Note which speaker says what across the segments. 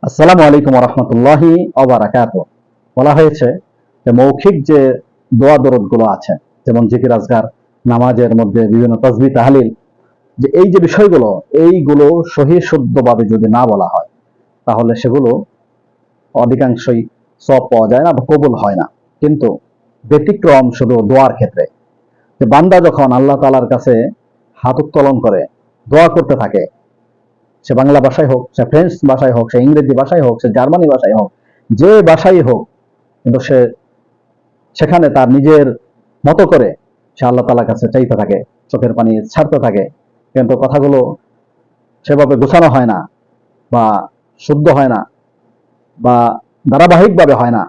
Speaker 1: আসসালামু আলাইকুম ওয়া রাহমাতুল্লাহি ওয়া বারাকাতুহু। বলা হয়েছে যে মৌখিক যে দোয়া দরুদ গুলো আছে, যেমন জিকির আজকার, নামাজের মধ্যে বিভিন্ন তাসবিহ তাহলিল, যে এই যে বিষয়গুলো, এইগুলো সহি শুদ্ধভাবে যদি না বলা হয় তাহলে সেগুলো অধিকাংশই সওয়াব পাওয়া যায় না বা কবুল হয় না। কিন্তু ব্যতিক্রম শুধু দোয়ার ক্ষেত্রে, যে বান্দা যখন আল্লাহ তাআলার কাছে হাত উত্তোলন করে দোয়া করতে থাকে, সে বাংলা ভাষায় হোক, সে ফ্রেঞ্চ ভাষায় হোক, সে ইংরেজি ভাষায় হোক, সে জার্মানি ভাষায় হোক, যে ভাষাই হোক, কিন্তু সে সেখানে তার নিজের মতো করে সে আল্লাহ তাআলার কাছে চাইতে থাকে, চোখের পানি ছাড়তে থাকে, কিন্তু কথাগুলো সেভাবে গোছানো হয় না বা শুদ্ধ হয় না বা ধারাবাহিকভাবে হয় না।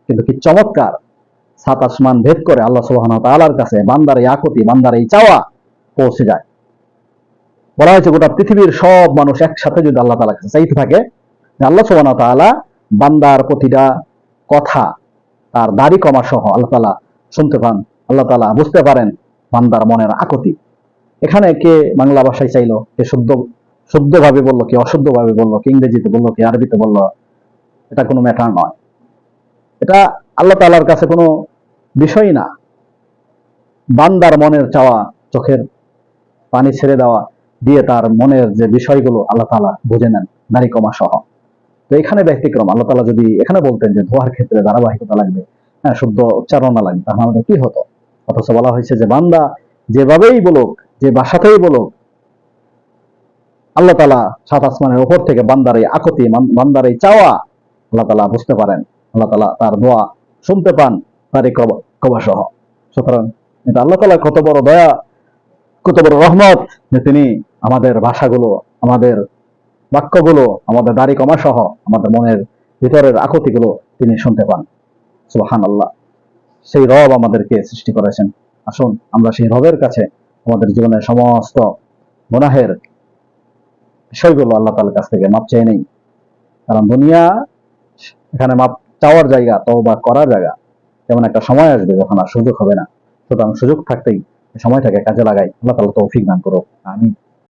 Speaker 1: কিন্তু কি চমৎকার, সাত আসমান ভেদ করে আল্লাহ সুবহানাহু ওয়া তাআলার কাছে বান্দার এই আকুতি, বান্দার এই চাওয়া পৌঁছে যায়। বলা হয়েছে গোটা পৃথিবীর সব মানুষ একসাথে যদি আল্লাহ তাআলার কাছে চাইতে থাকে, যে আল্লাহ সুবহানাহু ওয়া তাআলা বান্দার প্রতিটা কথা, তার দাড়ি কমা সহ আল্লাহ তাআলা শুনতে পান, আল্লাহ তাআলা বুঝতে পারেন বান্দার মনের আকুতি। এখানে কে বাংলা ভাষায় চাইলো, কে শুদ্ধভাবে বললো, কে অশুদ্ধভাবে বললো, কে ইংরেজিতে বললো, কে আরবিতে বললো, এটা কোনো ম্যাটার নয়। এটা আল্লাহ তাআলার কাছে কোনো বিষয়ই না। বান্দার মনের চাওয়া, চোখের পানি ছেড়ে দেওয়া দিয়ে তার মনের যে বিষয়গুলো আল্লাহ তাআলা বুঝে নেন, দাড়ি কমা সহ। তো এখানে ব্যতিক্রম। আল্লাহ তাআলা যদি এখানে বলতেন যে দোয়ার ক্ষেত্রে ধারাবাহিকতা লাগবে, হ্যাঁ, শুদ্ধ উচ্চারণা লাগবে, তাহলে আমাদের কি হতো? অথচ বলা হয়েছে যে বান্দা যেভাবেই বলুক, যে ভাষাতেই বলুক, আল্লাহ তাআলা সাত আসমানের উপর থেকে বান্দার এই আকুতি, বান্দার এই চাওয়া আল্লাহ তাআলা বুঝতে পারেন, আল্লাহ তাআলা তার দোয়া শুনতে পান, তার এই কবা সহ। সুতরাং এটা আল্লাহ তাআলার কত বড় দয়া, কত বড় রহমত, যে তিনি আমাদের ভাষাগুলো, আমাদের বাক্যগুলো, আমাদের দাড়ি কমা সহ আমাদের মনের ভিতরের আকুতিগুলো তিনি শুনতে পান। সুবহানাল্লাহ। সেই রব আমাদেরকে সৃষ্টি করেছেন। আসুন আমরা সেই রবের কাছে আমাদের জীবনের সমস্ত গুনাহের বিষয়গুলো আল্লাহ তাআলার কাছ থেকে মাপ চেয়ে নেই। কারণ দুনিয়া এখানে মাপ চাওয়ার জায়গা, তওবা করার জায়গা। যেমন একটা সময় আসবে যখন আর সুযোগ হবে না। সুতরাং সুযোগ থাকতেই সময়টাকে কাজে লাগাই। আল্লাহ তাআলা তৌফিক দান করুক। আমিন।